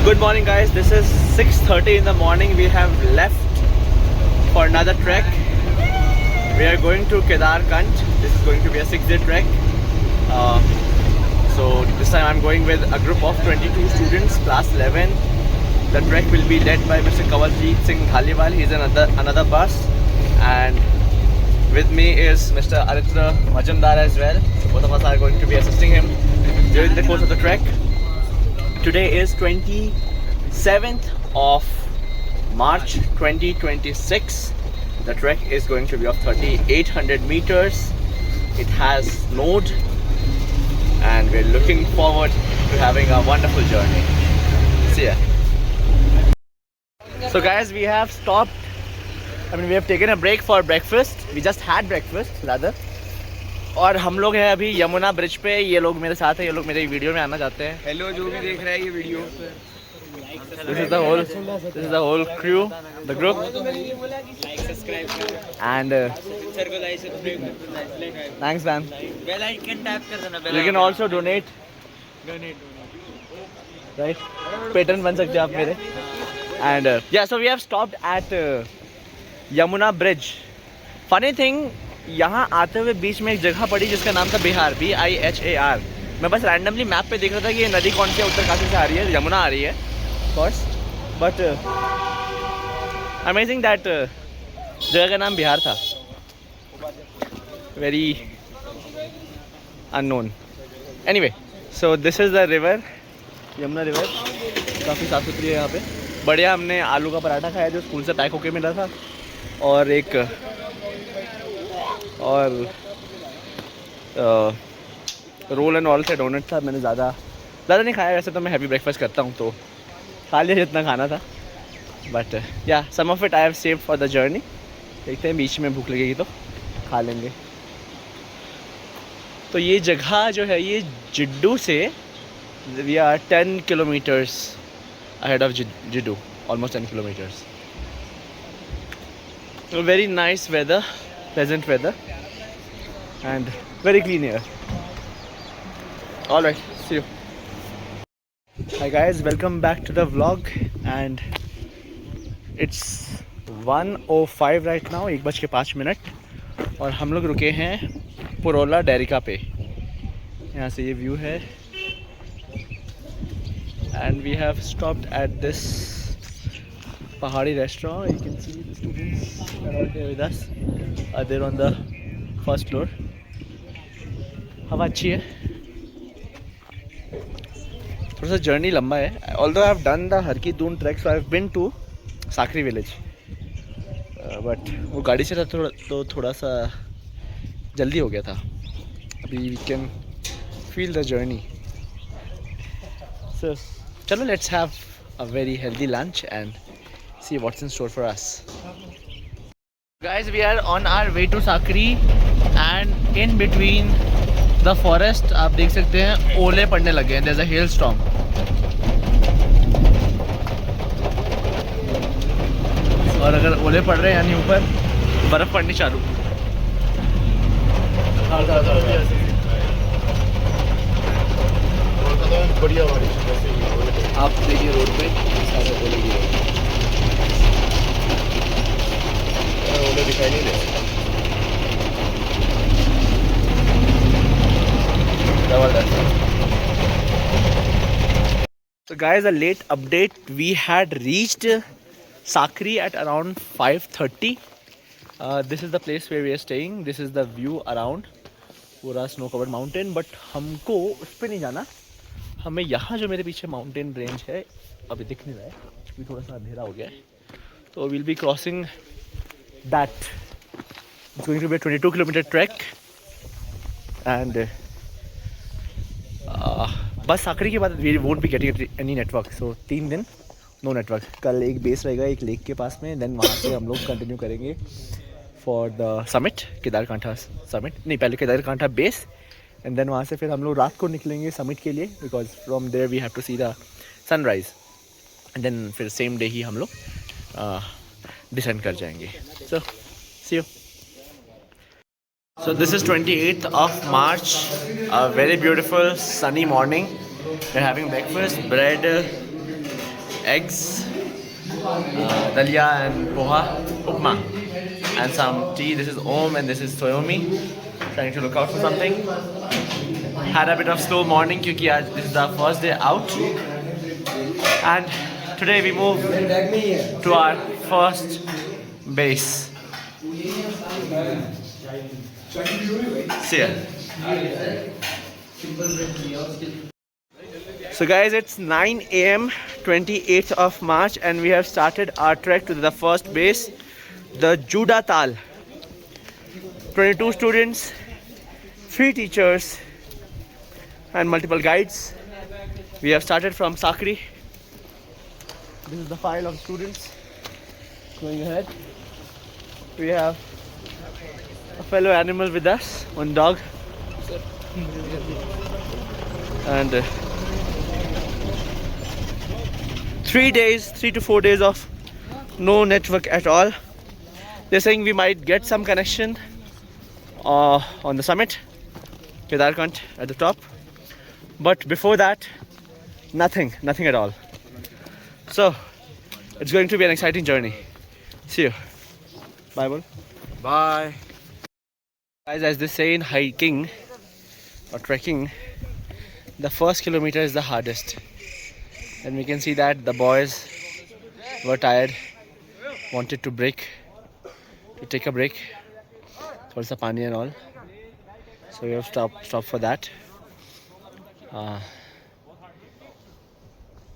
Good morning guys, this is 6:30 in the morning. We have left for another trek. We are going to Kedarkant. This is going to be a 6-day trek. So this time I'm going with a group of 22 students, class 11. The trek will be led by Mr. Kanwaljit Singh Dhaliwal. He's in another bus, and with me is Mr. Aritra Majumdar as well. So both of us are going to be assisting him during the course of the trek. Today is 27th of March 2026. The trek is going to be of 3,800 meters. It has snowed and we're looking forward to having a wonderful journey. See ya. So guys, we have stopped. We have taken a break for breakfast. We just had breakfast rather. और हम लोग हैं अभी Yamuna bridge पे. ये लोग मेरे साथ हैं, ये लोग मेरे वीडियो में आना चाहते हैं. हेलो जो भी देख रहा है ये video. This is the whole crew, the group. And thanks man. Bell icon tap कर देना. You can also donate. Right? Patron बन सकते हैं आप मेरे. And yeah, so we have stopped at Yamuna Bridge. Funny thing, यहाँ आते हुए बीच में एक जगह पड़ी जिसका नाम था बिहार, BIHAR. मैं बस रैंडमली मैप पे देख रहा था कि ये नदी कौन सी है. उत्तरकाशी से आ रही है, यमुना आ रही है फर्स्ट. बट अमेजिंग दैट जगह का नाम बिहार था. Very unknown. Anyway, so this is the river, Yamuna river. काफ़ी साफ़ सुथरी है यहाँ पे. बढ़िया. हमने आलू का पराठा खाया जो स्कूल से पैक होके मिला था, और एक रोल एंड ऑल से डोनट था. मैंने ज़्यादा नहीं खाया. वैसे तो मैं हैवी ब्रेकफास्ट करता हूँ तो खा लिया जितना खाना था. But yeah some of it I have saved for the journey. देखते हैं, बीच में भूख लगेगी तो खा लेंगे. तो ये जगह जो है ये जिड्डू से we are 10 kilometres ahead of Jiddu, almost 10 kilometers. Very nice weather, pleasant weather, and very clean air. All right, see you. Hi guys, welcome back to the vlog. And it's 1:05 right now, 1:05. और हम लोग रुके हैं पुरोला डेरिका पे. यहाँ से ये view है. And we have stopped at this Pahadi restaurant. You can see the students are out here with us. They're on the first floor. हवा अच्छी है. थोड़ा सा जर्नी लंबा है. Although I have done the हर की Doon track, so I have been to Sakri village. But वो गाड़ी से था तो थोड़ा सा जल्दी हो गया था. अभी we can feel the journey. So chalo, let's have a very healthy lunch and see what's in store for us. Guys, we are on our way to Sakri, and in between the forest आप देख सकते हैं ओले पड़ने लगे हैं. There's a hailstorm. और अगर ओले पड़ रहे हैं यानी ऊपर बर्फ पड़नी चालू. बढ़िया बारिश. आप देखिए रोड पे सारे ओले गिरे. ओले दिखाई नहीं दे. So guys, a late update. We had reached Sakri at around 5:30. This is the place where we are staying. This is the view around. पूरा स्नो कवर्ड माउंटेन. बट हमको उस पर नहीं जाना. हमें यहाँ जो मेरे पीछे माउंटेन रेंज है अभी दिख नहीं रहा है क्योंकि थोड़ा सा अंधेरा हो गया है. तो will be crossing that. It's going to be 22 kilometre track. And बस साकरी के बाद we won't be getting any network. So 3 दिन नो नेटवर्क. कल एक बेस रहेगा एक लेक के पास में. देन वहाँ से हम लोग कंटिन्यू करेंगे for the summit, Kedarkantha summit. नहीं, पहले केदारकांठा बेस, एंड देन वहाँ से फिर हम लोग रात को निकलेंगे समिट के लिए, because from there we have to see the sunrise. And then फिर सेम डे ही हम लोग डिसेंड कर जाएंगे. So see you. So this is 28th of March, a very beautiful sunny morning. We're having breakfast, bread, eggs, dalia and poha, upma, and some tea. This is Om and this is Toyomi. Trying to look out for something. Had a bit of slow morning because this is our first day out. And today we move to our first base. See ya. So guys, it's 9 AM 28th of March and we have started our trek to the first base, the Juda Tal. 22 students, 3 teachers and multiple guides. We have started from Sakri. This is the file of students going ahead. We have a fellow animal with us, one dog. And 3 to 4 days of no network at all. They're saying we might get some connection on the summit, Kedarkant at the top. But before that, nothing at all. So, it's going to be an exciting journey. See you. Bye, bol. Bye. Guys, as they say in hiking or trekking, the first kilometer is the hardest. And we can see that the boys were tired, wanted to take a break. Thoda sa pani and all. So we have stopped for that.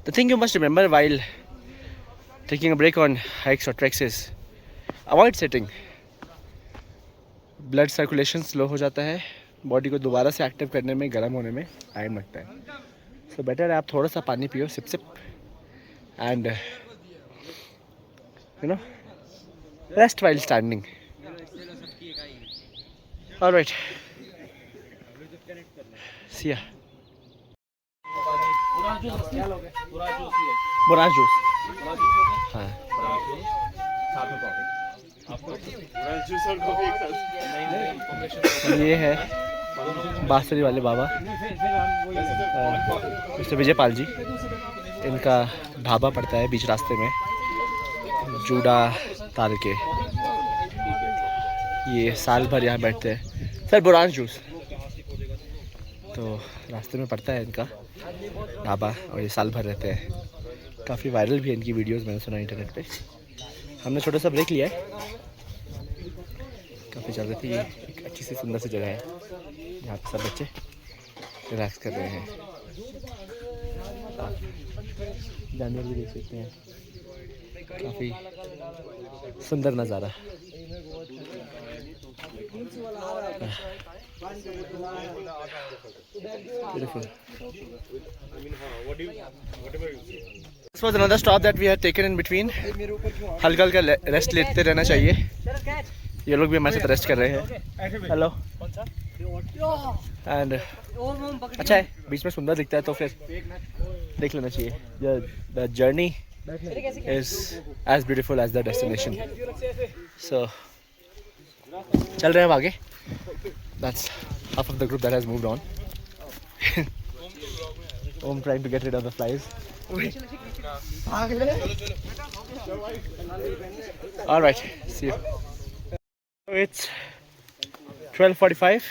The thing you must remember while taking a break on hikes or treks is avoid sitting. Blood circulation slow हो जाता है, body को दोबारा से active करने में, गर्म होने में टाइम लगता है. So better आप थोड़ा सा पानी पियो, sip and rest while standing. All right. See ya. Boraj juice. हाँ. ये है बांसुरी वाले बाबा, मिस्टर विजय पाल जी. इनका ढाबा पड़ता है बीच रास्ते में, जूडा ताल के. ये साल भर यहाँ बैठते हैं. Sir Boraj juice. तो रास्ते में पड़ता है इनका ढाबा और ये साल भर रहते हैं. काफ़ी वायरल भी है इनकी वीडियोस, मैंने सुना इंटरनेट पे. हमने छोटा सा ब्रेक लिया है, काफ़ी चल रही थी. एक अच्छी सी सुंदर सी जगह है जहाँ पे सब बच्चे रिलैक्स कर रहे हैं. जानवर भी देख सकते हैं, काफ़ी सुंदर नज़ारा. Beautiful. This was another stop that we had taken in between. हल्का हल्का रेस्ट लेते रहना चाहिए. ये लोग भी हमारे साथ रेस्ट कर रहे हैं. हेलो. एंड अच्छा है, बीच में सुंदर दिखता है तो फिर देख लेना चाहिए. The journey is as beautiful as the destination. So चल रहे हैं अब आगे. That's half of the group that has moved on. I'm trying to get rid of the flies. All right, see you. It's 12:45,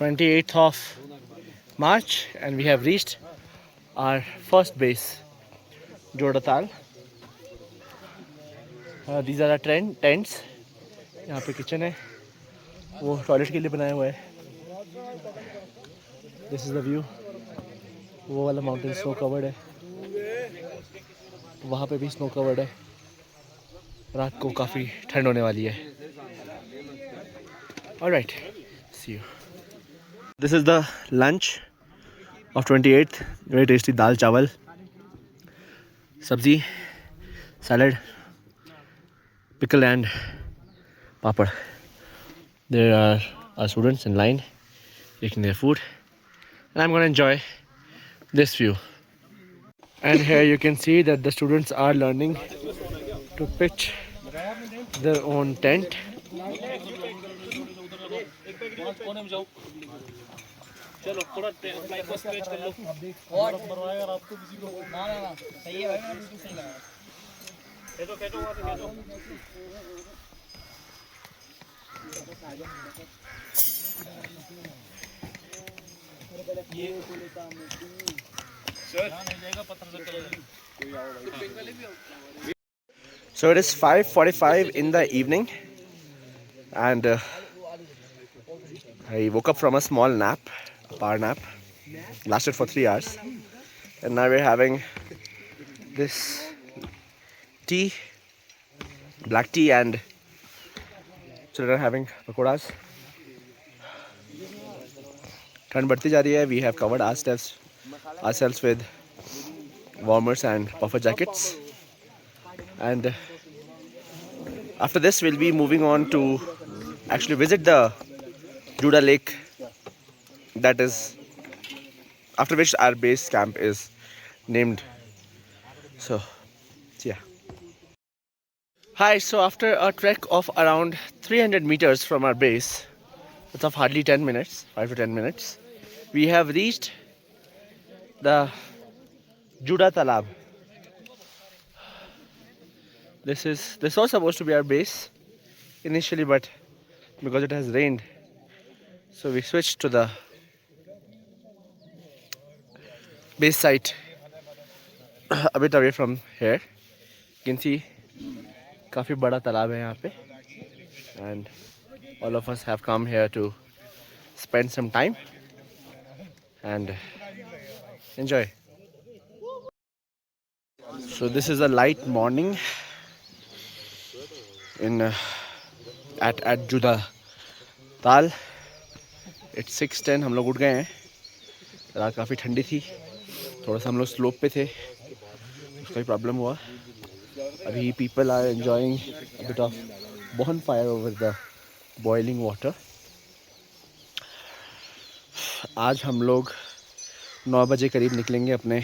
28th of March, and we have reached our first base, Juda Tal. These are our tents. यहाँ पे kitchen है, वो toilet के लिए बनाया हुआ है. This is the view. वो वाला माउंटेन स्नो कवर्ड है, वहाँ पे भी स्नो कवर्ड है. रात को काफ़ी ठंड होने वाली है. Alright, see you. This is the lunch of 28th. Very tasty dal chawal, sabzi, salad, pickle and papad. There are our students in line taking their food, and I'm going to enjoy this view. And here you can see that the students are learning to pitch their own tent. चलो थोड़ा mic को stretch कर लो और मरवाएगा रात को किसी को ना ना ना सही है भाई मैंने बिल्कुल सही लगाया खींचो खींचो वहां से खींचो ये सर नहीं जाएगा पत्थर से चलेगा So it is 5:45 in the evening, and I woke up from a small nap, power nap, lasted for 3 hours, and now we're having this tea, black tea, and children are having pakoras. ठंड बढ़ती जा रही है. We have covered ourselves with warmers and puffer jackets, and after this we'll be moving on to actually visit the Judah Lake, that is after which our base camp is named. So yeah. Hi, so after a trek of around 300 meters from our base, it's of hardly 10 minutes, 5 to 10 minutes, we have reached the Judah Talab. This was supposed to be our base initially, but because it has rained, so we switched to the base site a bit away from here. You can see काफी बड़ा तालाब है यहाँ पे, and all of us have come here to spend some time and enjoy. So this is a light morning in at Judah Tal. It's 6:10. हम लोग उठ गए हैं. रात काफ़ी ठंडी थी, थोड़ा सा हम लोग स्लोप पे थे, उसका ही प्रॉब्लम हुआ. अभी people are enjoying a bit of bonfire over the boiling water. आज हम लोग 9 बजे करीब निकलेंगे अपने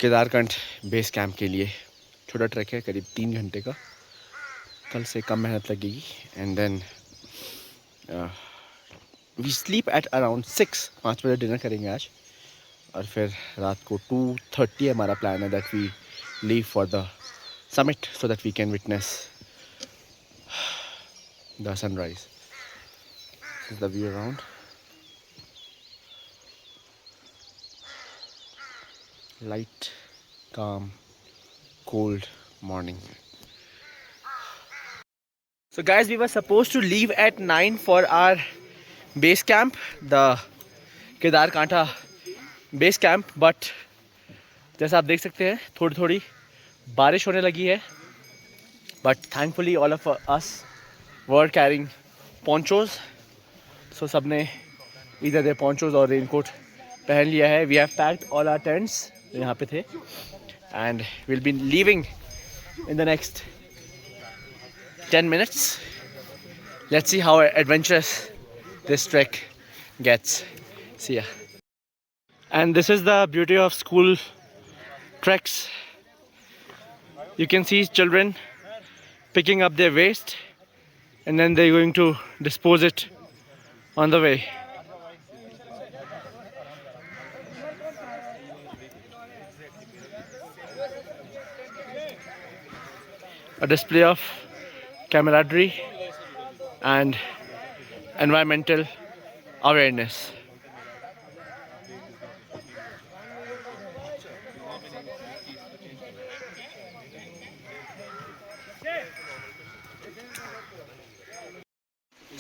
केदारकंठ बेस कैंप के लिए. छोटा ट्रैक है, करीब 3 घंटे का. कल से कम मेहनत लगेगी. And then we sleep at around 6. 5 बजे डिनर करेंगे आज, और फिर रात को 2:30 हमारा प्लान है that we leave for the summit so that we can witness the sunrise. This is the view around. Light, calm, cold morning. So guys, we were supposed to leave at 9 for our base camp, the Kedarkantha base camp, but जैसा आप देख सकते हैं थोड़ी थोड़ी बारिश होने लगी है. But thankfully all of us were carrying ponchos, so सबने either their ponchos or raincoat पहन लिया है. We have packed all our tents जो यहाँ पे थे, and we'll be leaving in the next 10 minutes. Let's see how adventurous this trek gets. See ya. And this is the beauty of school treks. You can see children picking up their waste, and then they're going to dispose it on the way. A display of camaraderie and environmental awareness.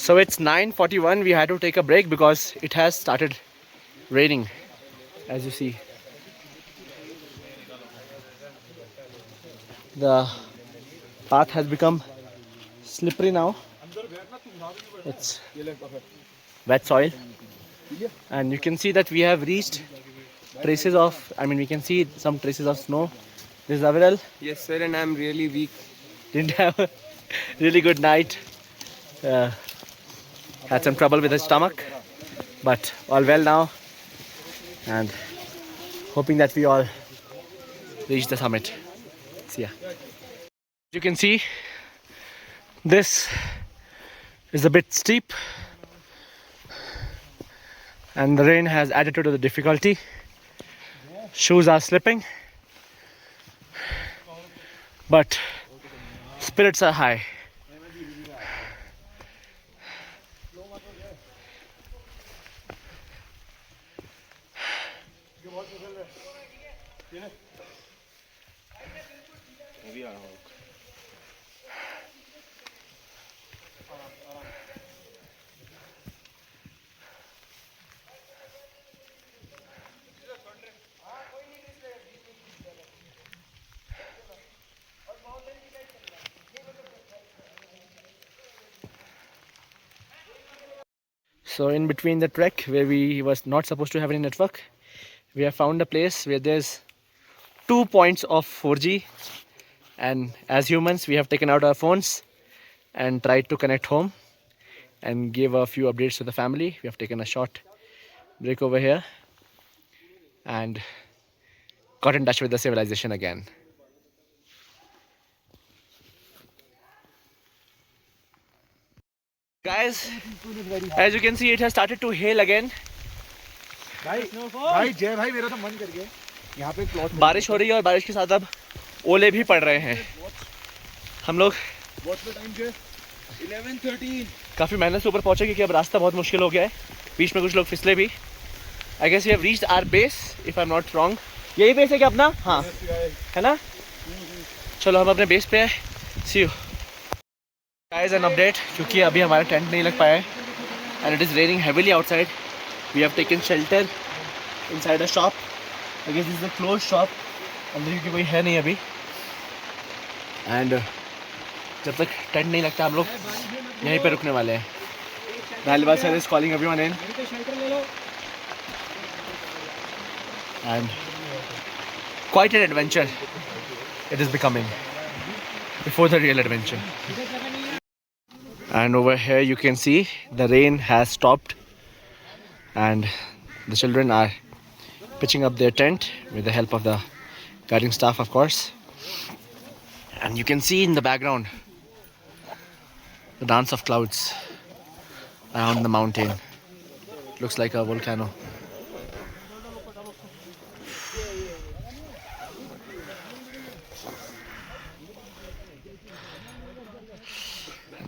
So it's 9:41. We had to take a break because it has started raining, as you see. The path has become slippery now. It's wet soil, and you can see that we have reached traces of, we can see some traces of snow. This is Aviral. Yes sir, and I'm really weak. Didn't have a really good night. Had some trouble with his stomach, but all well now, and hoping that we all reach the summit. See ya. You can see this is a bit steep, and the rain has added to the difficulty. Shoes are slipping, but spirits are high. So in between the trek where we was not supposed to have any network, we have found a place where there's 2 points of 4G, and as humans we have taken out our phones and tried to connect home and give a few updates to the family. We have taken a short break over here and got in touch with the civilization again. Guys, as you can see, it has started to hail again. भाई जय भाई मेरा तो मन कर गया यहाँ पे प्लॉट बारिश हो रही है और बारिश के साथ अब ओले भी पड़ रहे हैं. हम लोग वॉच पे टाइम जय 11:13 काफ़ी मेहनत से ऊपर पहुंचे क्योंकि अब रास्ता बहुत मुश्किल हो गया है. बीच में कुछ लोग फिसले भी. I guess we have reached our base if I am not wrong. यही बेस है क्या अपना? हाँ है ना. चलो हम अपने बेस पे हैं. See you guys. An update, क्योंकि अभी हमारा टेंट नहीं लग पाया है and it is raining heavily outside. We have taken shelter inside a shop. I guess this is a close shop. अंदर क्योंकि कोई है नहीं अभी, एंड जब तक टेंट नहीं लगता हम लोग यहीं पे रुकने वाले हैं. Dalibal sir is calling everyone in, and quite an adventure it is becoming before the real adventure. And over here you can see the rain has stopped and the children are pitching up their tent with the help of the guiding staff, of course. And you can see in the background the dance of clouds around the mountain. Looks like a volcano.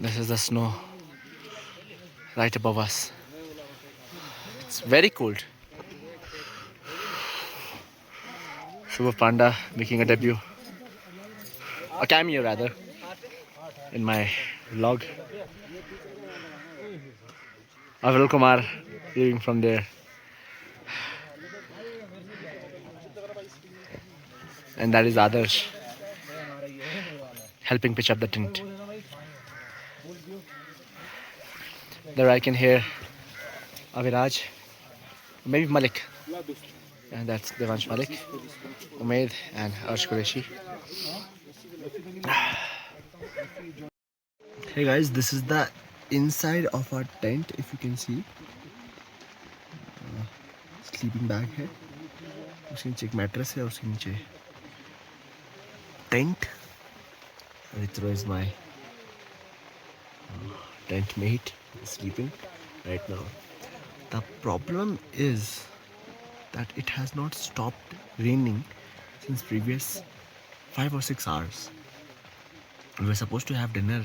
This is the snow right above us. It's very cold. Shubha Panda making a debut, a cameo rather, in my vlog. Avril Kumar leaving from there. And that is Adarsh helping pitch up the tent. There I can hear Aviraj, maybe Malik. And that's Devansh Malik, Umaid and Arsh Qureshi. Hey guys, this is the inside of our tent, if you can see. Sleeping bag है, उसके नीचे एक mattress है, उसके नीचे tent. Ritra is my tent mate, sleeping right now. The problem is that it has not stopped raining since previous 5 or 6 hours. We were supposed to have dinner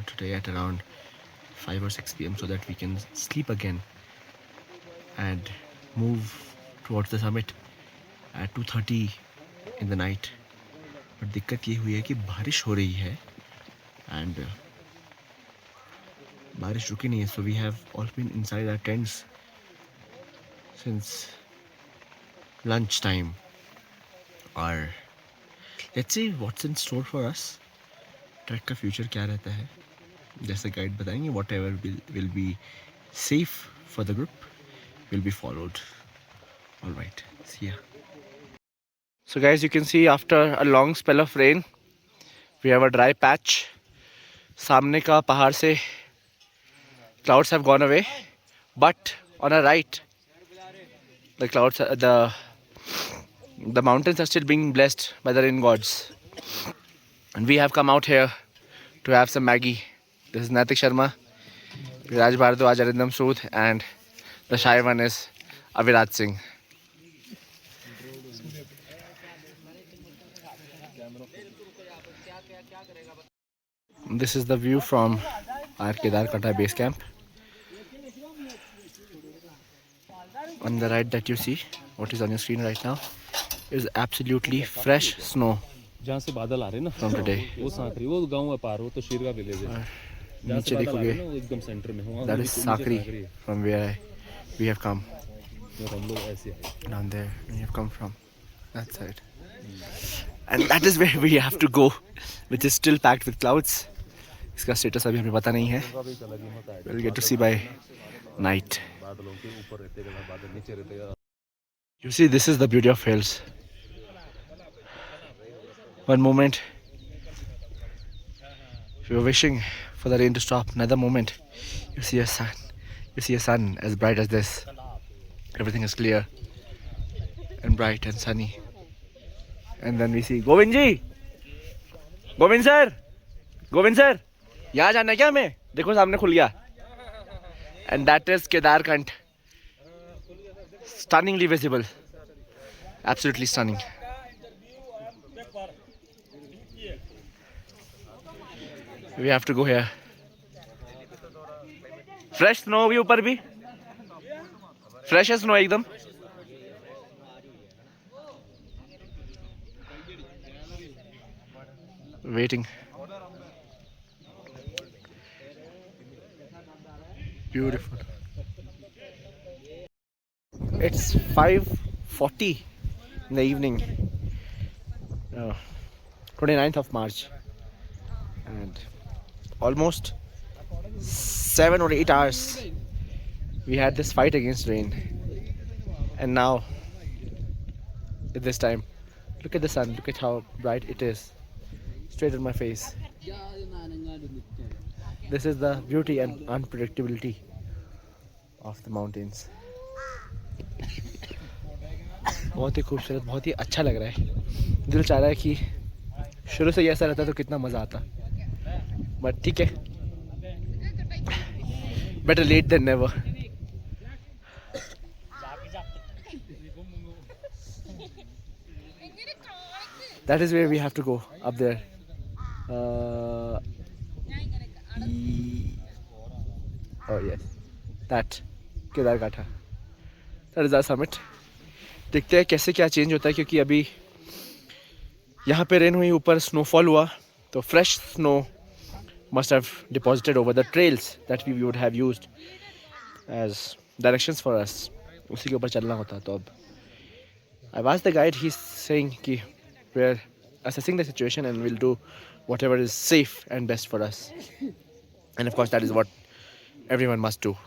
today at around 5 or 6 p.m. so that we can sleep again and move towards the summit at 2:30 in the night. But दिक्कत ये हुई है कि बारिश हो रही है and बारिश रुकी नहीं है. So we have all been inside our tents since lunch time. और let's see what's in store for us. Track का फ्यूचर क्या रहता है जैसे गाइड बताएंगे. whatever will be safe for the group will be followed. All right, see ya. So guys, you can see after a long spell of rain we have a dry patch. सामने का पहाड़ से clouds have gone away, but on our right the clouds the mountains are still being blessed by the rain gods. And we have come out here to have some Maggie. This is Naitik Sharma, Raj Bhardwaj, Arindam Sood, and the shy one is Aviraj Singh. This is the view from our Kedarkantha base camp. On the right that you see, what is on your screen right now, is absolutely fresh snow जहाँ से बादल आ रहे हैं ना from today. वो सांकरी वो गांव है पार वो तो शीरगा विलेज है जहाँ से नीचे बादल आ रहे देखोगे हैं ना वो एकदम सेंटर में वहाँ that is नीचे Sakri है। from where we have come. और हम लोग ऐसे आए Down there we have come from, that side. And that is where we have to go, which is still packed with clouds. इसका स्टेटस अभी हमें पता नहीं है. We'll get to see by night. बादलों के ऊपर रहते हैं बादल नीचे रहते हैं You see, this is the beauty of hills. One moment you're wishing for the rain to stop. Another moment you see a sun. You see a sun as bright as this. Everything is clear and bright and sunny. And then we see Govind ji, Govind sir, यहाँ जाना है क्या हमें? देखो सामने खुल गया. And that is Kedarkantha. Stunningly visible. Absolutely stunning. We have to go here. Fresh snow भी ऊपर भी. Fresh है snow एकदम. Waiting. Beautiful. It's 5:40 in the evening, 29th of March, and almost 7 or 8 hours we had this fight against rain, and now at this time, look at the sun, look at how bright it is, straight on my face. This is the beauty and unpredictability of the mountains. बहुत ही खूबसूरत, बहुत ही अच्छा लग रहा है. दिल चाह रहा है कि शुरू से ही ऐसा रहता तो कितना मज़ा आता. बट ठीक है, better late than never. That is where we have to go, up there. Oh yes, that Kedarkantha. That is our summit. देखते हैं कैसे क्या चेंज होता है, क्योंकि अभी यहाँ पे रेन हुई, ऊपर स्नोफॉल हुआ, तो fresh snow must have deposited over the trails that we would have used as directions for us. उसी के ऊपर चलना होता. तो अब I've asked the guide, he's saying कि we're assessing the situation and we'll do whatever is safe and best for us. And of course that is what everyone must do.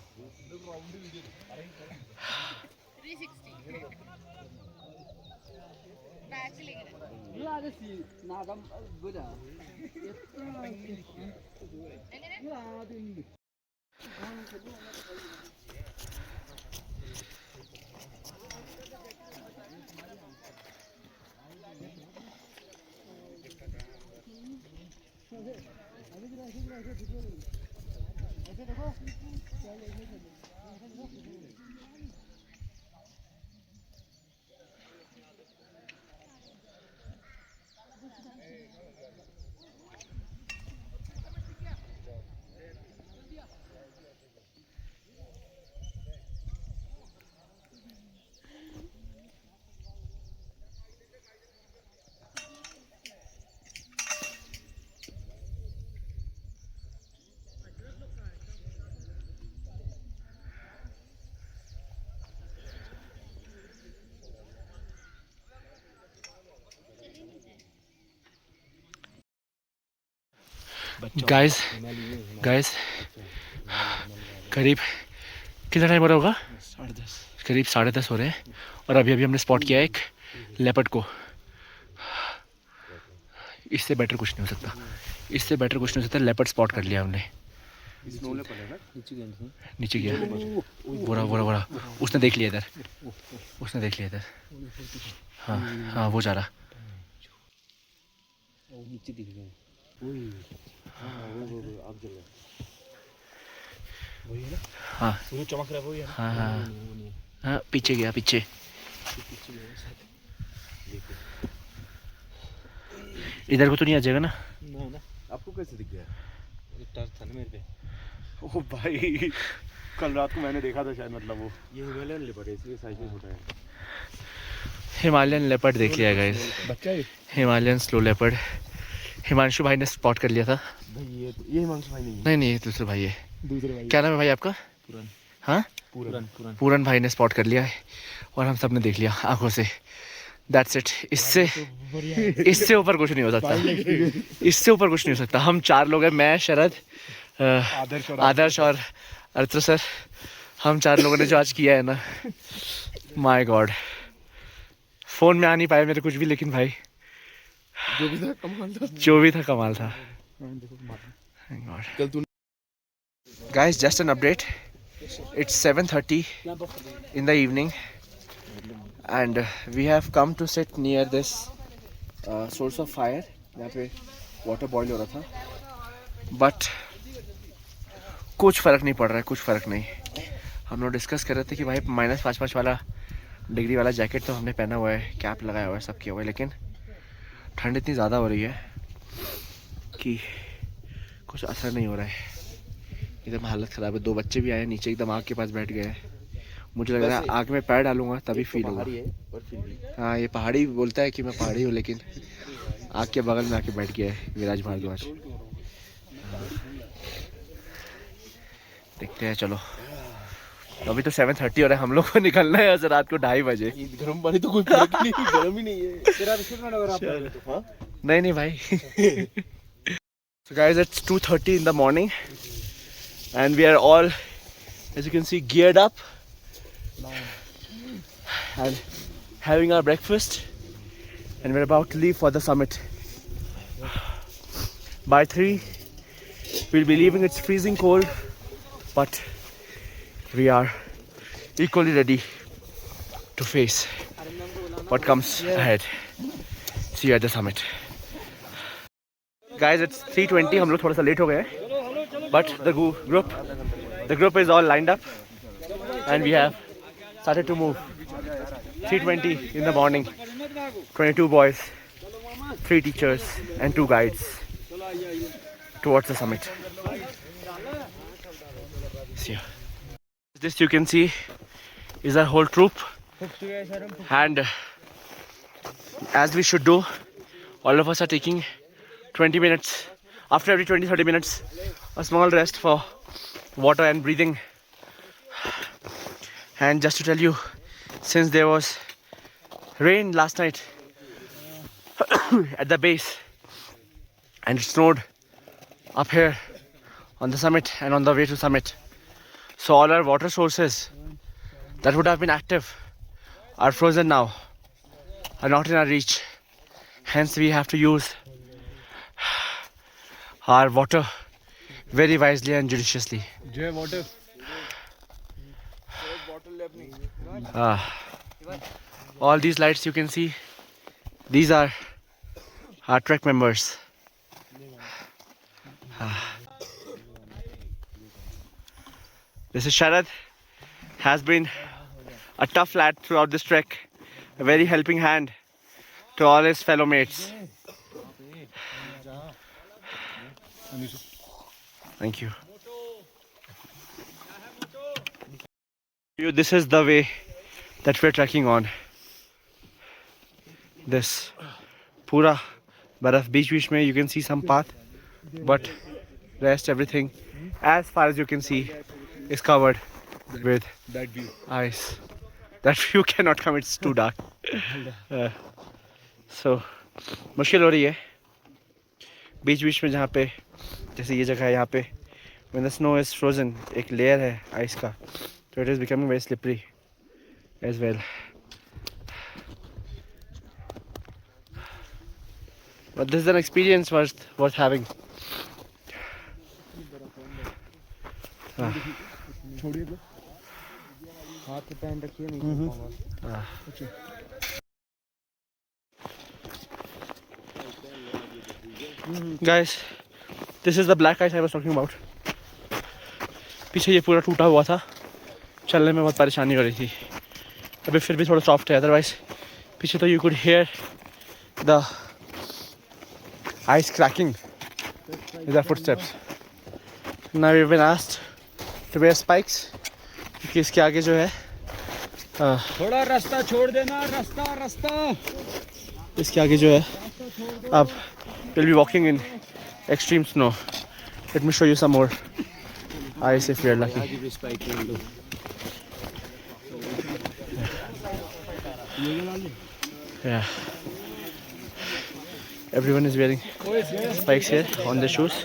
Guys करीब कितना टाइम हो रहा होगा? 10:30. करीब 10:30 हो रहे हैं. और अभी हमने स्पॉट किया एक लेपर्ड को. इससे बेटर कुछ नहीं हो सकता. इससे बेटर कुछ नहीं हो सकता. लेपर्ड स्पॉट कर लिया हमने. नीचे गया. बोरा उसने देख लिया इधर. हाँ वो जा रहा. नीचे दिख गया. हाँ सूरज चमक रहा है वो ही है. हाँ हाँ पीछे गया पीछे। इधर को तो नहीं आ जाएगा ना? ना आपको कैसे दिख गया? टच था ना मेरे पे। ओ भाई कल रात को मैंने देखा था शायद, मतलब वो ये हिमालयन लेपर्ड है इसलिए साइज में छोटा है। हिमालयन लेपर्ड देख लिया गाइस, बच्चा है हिमालयन स्लो लेपर्ड। हिमांशु भाई ने स्पॉट कर लिया था। भाई ये हिमांशु भाई नहीं है, नहीं नहीं, ये दूसरे भाई है। दूसरे भाई। क्या नाम है भाई आपका? पूरन। हाँ पूरन। पूरन भाई ने स्पॉट कर लिया है और हम सब ने देख लिया आंखों से। That's it. इससे ऊपर कुछ नहीं हो सकता, इससे ऊपर कुछ नहीं हो सकता। हम 4 लोग हैं, मैं, शरद, आदर्श और अर्त्र सर। हम 4 लोगों ने जो आज किया है ना, माय गॉड। फोन में आ नहीं पाया मेरे कुछ भी, लेकिन भाई जो भी था कमाल था। जो भी था कमाल था। Guys, just an update. It's 7:30 in the evening and we have come to sit near this source of fire. यहाँ पे water boil हो रहा था, but कुछ फ़र्क नहीं पड़ रहा है, कुछ फ़र्क नहीं। हम लोग डिस्कस कर रहे थे कि भाई -5 वाला डिग्री वाला जैकेट तो हमने पहना हुआ है, कैप लगाया हुआ है, सब किया हुआ है, लेकिन ठंड इतनी ज़्यादा हो रही है कि कुछ असर नहीं हो रहा है। एकदम हालत ख़राब है। 2 बच्चे भी आए नीचे, एकदम आग के पास बैठ गए हैं। मुझे लग रहा है आग में पैर डालूंगा तभी फील होगा। हाँ ये पहाड़ी बोलता है कि मैं पहाड़ी हूँ, लेकिन आग के बगल में आके बैठ गया है विराज भारद्वाज। देखते हैं, चलो अभी तो 7:30 हो रहा है, हम लोग को निकलना है आज रात को 2:30 बजे। गर्म पानी तो कोई फर्क नहीं, गर्म ही नहीं है। तेरा रिस्पेक्ट अगर आप नहीं भाई। So guys, it's 2:30 in the morning and we are all, as you can see, geared up and having our breakfast and we're about to leave for the summit. By 3 we'll be leaving. It's freezing cold, but we are equally ready to face what comes ahead. See you at the summit. Guys, it's 3:20. हम लोग थोड़ा सा late हो गए, but the group is all lined up and we have started to move. 3:20 in the morning. 22 boys, 3 teachers and 2 guides towards the summit. See you. This you can see is our whole troop, and as we should do, all of us are taking 20 minutes, after every 20-30 minutes, a small rest for water and breathing. And just to tell you, since there was rain last night at the base and it snowed up here on the summit and on the way to summit, so all our water sources that would have been active are frozen now, are not in our reach. Hence we have to use our water very wisely and judiciously. जय water. All these lights you can see, these are our trek members. This is Sharad, has been a tough lad throughout this trek, a very helping hand to all his fellow mates. Thank you. This is the way that we're trekking on. This pura baraf beach mein you can see some path, but rest everything as far as you can see is covered with That view. ice. That view cannot come, it's too dark. So मुश्किल हो रही है बीच बीच में, जहाँ पे जैसे ये जगह है, यहाँ पे when the snow is frozen, एक layer है ice का, so it is becoming very slippery as well. But this is an experience worth having. छोड़िए तो। हाथ पे पहन रखिए, नहीं पाऊंगा। Guys, this is the black ice I was talking about. पीछे ये पूरा टूटा हुआ था, चलने में बहुत परेशानी हो रही थी। अभी फिर भी थोड़ा सॉफ्ट है, अदरवाइज पीछे तो you could hear the ice cracking with our footsteps. Now we have been asked to wear spikes क्योंकि इसके आगे जो है थोड़ा रास्ता छोड़ देना, रास्ता. इसके आगे जो है अब will be walking in extreme snow. Let me show you some more ice if you are lucky. Yeah. Everyone is wearing spikes here on their shoes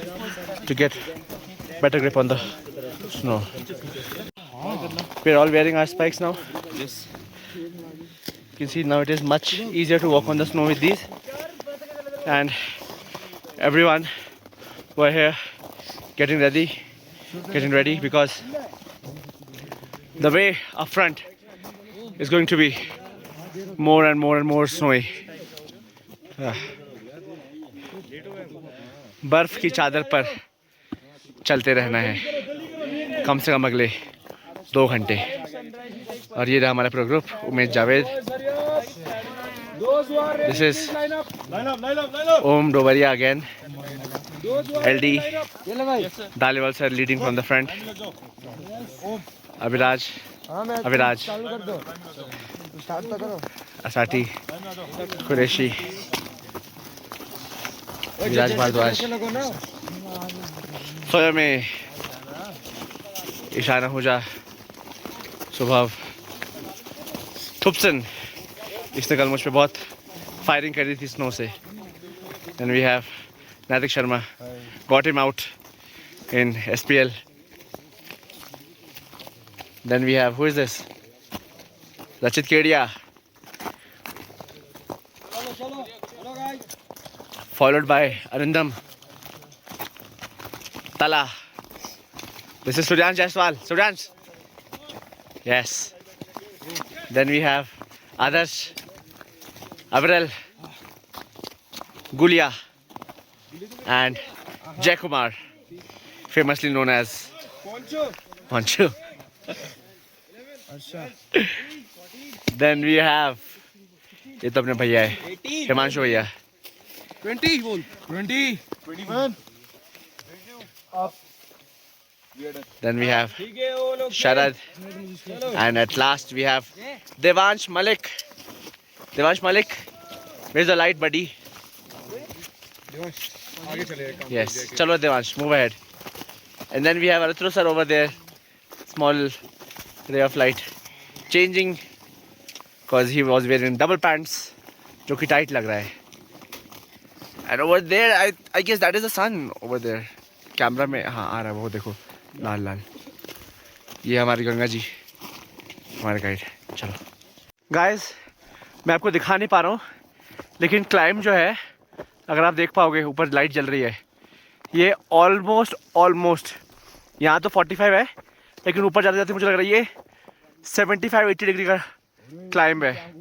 to get better grip on the snow. We're all wearing our spikes now. Yes. You can see now it is much easier to walk on the snow with these. And everyone were here getting ready because the way up front is going to be more and more snowy. बर्फ की चादर पर चलते रहना है कम से कम अगले 2 घंटे. और ये रहा हमारा pro group. Umesh Javed, this is Om Dobariya again, LD Daliwal sir leading from the front, Abhiraj, Asati, Qureshi, विराज भारद्वाज, सोया में ईशान आहूजा, सुभाव, थुप्सन. इसने कल मुझ पे बहुत फायरिंग कर दी थी स्नो से. And we have Natik Sharma, got him out in SPL. Then we have, who is this? Rachit Kedia. Followed by Arindam Tala. This is Suryansh Jaiswal. Suryansh. Yes. Then we have Adarsh, Avril, Gulia, and Jay Kumar, famously known as Poncho. Then we have, ये तो अपने भैया है, हिमांशु भैया. 20 बोल. 20. 21. Then we have Sharad, and at last we have Devansh Malik. Devansh Malik, where's the light, buddy? Yes, chalo Devansh, move ahead. And then we have Aratro sir over there, small ray of light, changing because he was wearing double pants, जो कि tight लग रहा है. And over there, I guess that is the sun over there. Camera में हाँ आ रहा है वो, देखो लाल लाल. ये हमारी गंगा जी, हमारे गाइड. चलो गाइस, मैं आपको दिखा नहीं पा रहा हूँ, लेकिन क्लाइंब जो है, अगर आप देख पाओगे ऊपर लाइट जल रही है, ये ऑलमोस्ट यहाँ तो 45 है, लेकिन ऊपर जाते जाते मुझे लग रहा है ये 75-80 डिग्री का क्लाइंब है.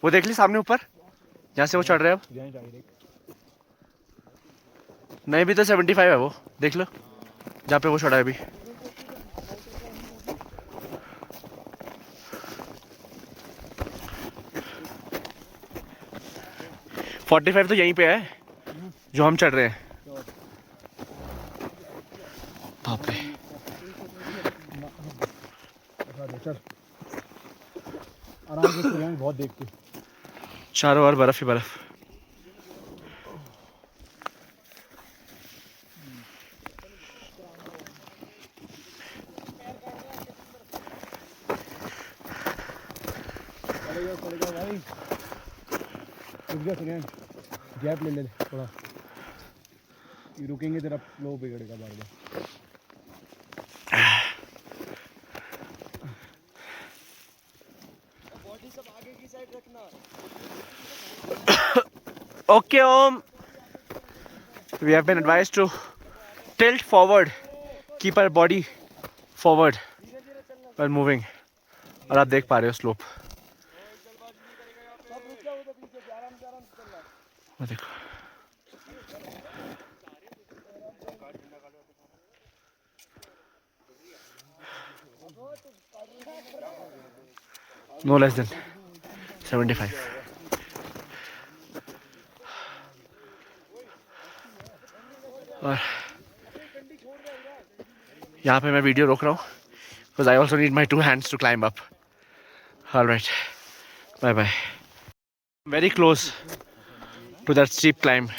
वो देख ली सामने ऊपर, जहाँ से वो चढ़ रहे हैं अब. नहीं भी तो 75 है वो, देख लो जहाँ पे वो चढ़ा है अभी. $45 तो यहीं पे है जो हम चढ़ रहे हैं. बाप रे. आराम से सूर्य बहुत देखते. चारों ओर बर्फ ही बर्फ. गैप ले थोड़ा, रुकेंगे तेरा फ्लो बिगड़ेगा बार बार. बॉडी सब आगे की साइड रखना. Okay, Om. We have been advised to tilt forward, keep our body forward while moving. और आप देख पा रहे हो स्लोप. देखो No less than 75. और यहाँ पे मैं वीडियो रोक रहा हूँ because I also need my 2 hands to climb up. All right, bye bye. Very close to that steep climb.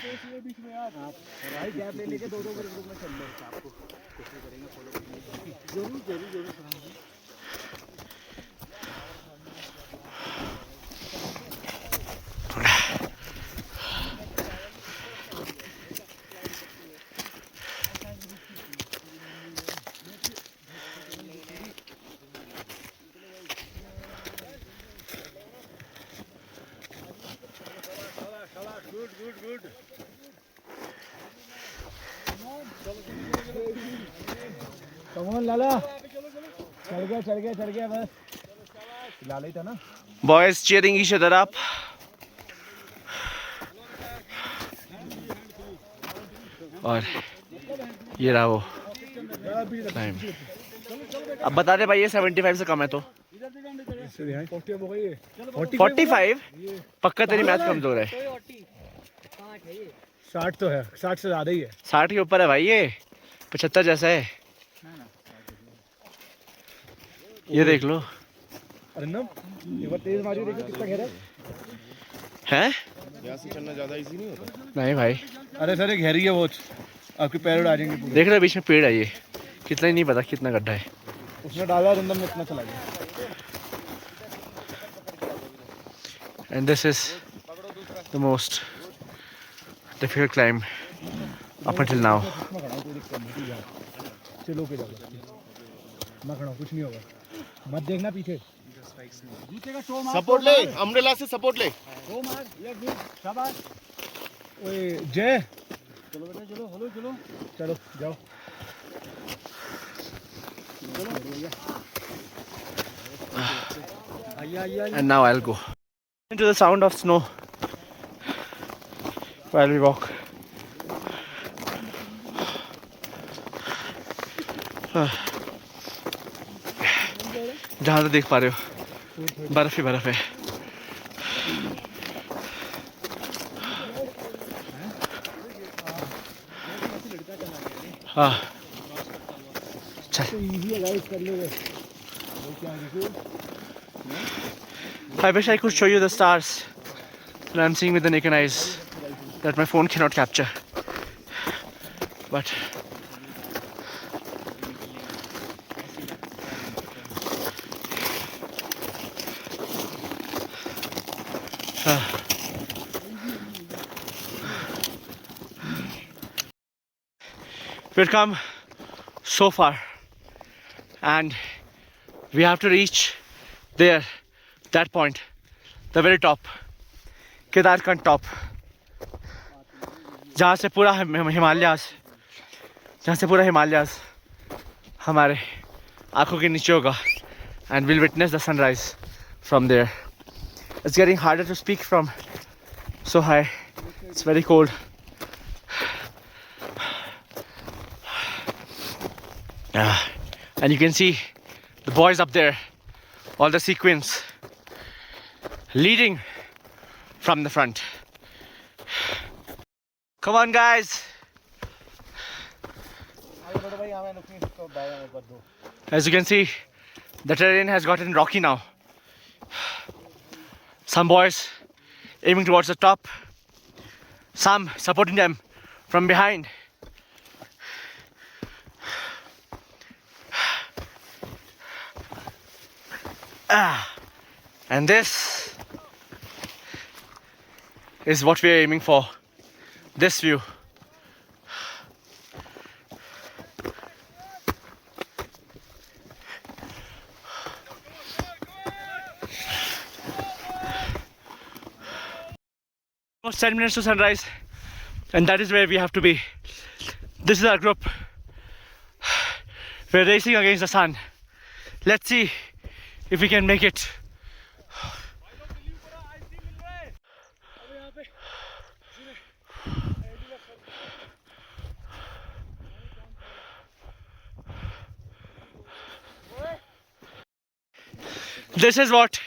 Come on Lala चढ़ गया बस लाला ही था ना Boys cheering each other up. और ये रहा वो टाइम. अब बता दे भाई ये 75 से कम है तो 45. पक्का तेरी मैथ कमजोर है. 60 तो है 60 से ज्यादा ही है 60 के ऊपर है भाई ये 75 जैसा है. ये देख लो अरे ना ये बार तेज मारी देखो कितना गहरा हैं. यहाँ से चलना ज्यादा इजी नहीं होता. नहीं भाई अरे सर ये गहरी है वो आपके पैर आ जाएंगे पूरे देख रहे बीच में पेड़ है ये. कितना ही नहीं पता कितना गड्ढा है. उसने डाला और अंदर में इतना चला गया And this is the most difficult climb up until now. चलो पे जाओ मैं खड़ा हूं कुछ नहीं होगा मत देखना पीछे सपोर्ट ले अम्ब्रेला से सपोर्ट ले. वो मार ये गुड शाबाश ओए जय चलो बेटा चलो जाओ And now I'll go into the sound of snow while we walk. जहाँ तक देख पा रहे हो बर्फ ही बर्फ है. हाँ चल. I wish I could show you the stars that I'm seeing with the naked eyes that my phone cannot capture. But we've come so far and we have to reach there, that point, the very top, Kedarkand top, जहाँ से पूरा हिमालयास हमारे आँखों के नीचे होगा and we'll witness the sunrise from there. It's getting harder to speak from so high. It's very cold. And you can see the boys up there, all the sequins leading from the front. Come on guys. As you can see, the terrain has gotten rocky now. Some boys aiming towards the top, some supporting them from behind. And this is what we are aiming for, this view. Almost 10 minutes to sunrise, and that is where we have to be. This is our group. We're racing against the sun. Let's see if we can make it. This is what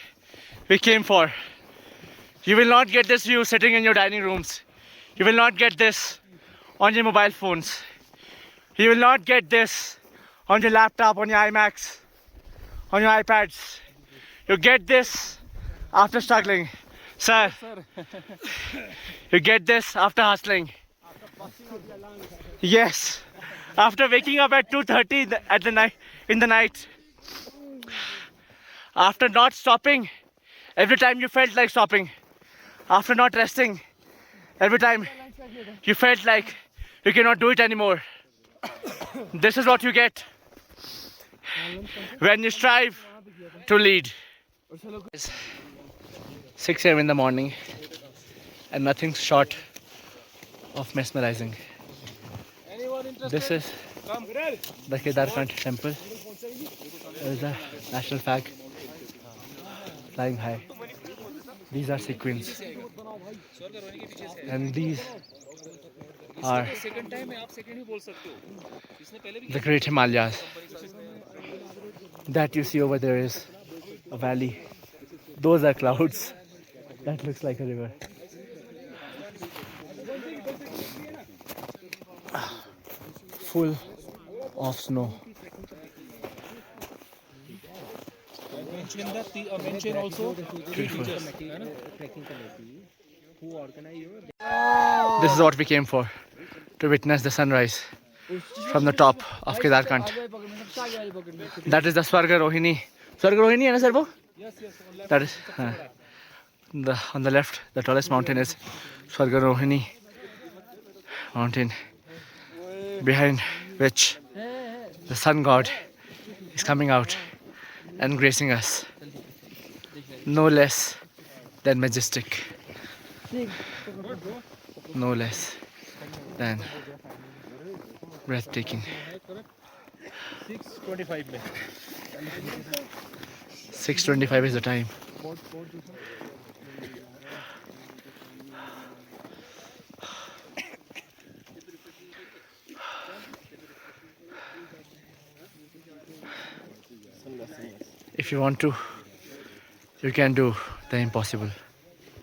we came for. You will not get this view sitting in your dining rooms. You will not get this on your mobile phones. You will not get this on your laptop, on your iMacs, on your iPads. You get this after struggling. Sir, you get this after hustling. Yes, after waking up at 2:30 at the night in the night. After not stopping every time you felt like stopping. After not resting every time you felt like you cannot do it anymore. This is what you get when you strive to lead. It's 6 a.m. in the morning and nothing short of mesmerizing. This is the Kedarkant temple. There is a national flag flying high. These are sequins, and these are the Great Himalayas. That you see over there is a valley. Those are clouds. That looks like a river. Full of snow. mention also. Beautiful. This is what we came for, to witness the sunrise from the top of Kedarkant. That is the Swarga Rohini. Swarga Rohini, है ना sir वो? Yes, That is on the left. The tallest mountain is Swarga Rohini mountain, behind which the sun god is coming out and gracing us. No less than majestic. No less than breathtaking. 6:25 6:25 is the time. If you want to, you can do the impossible.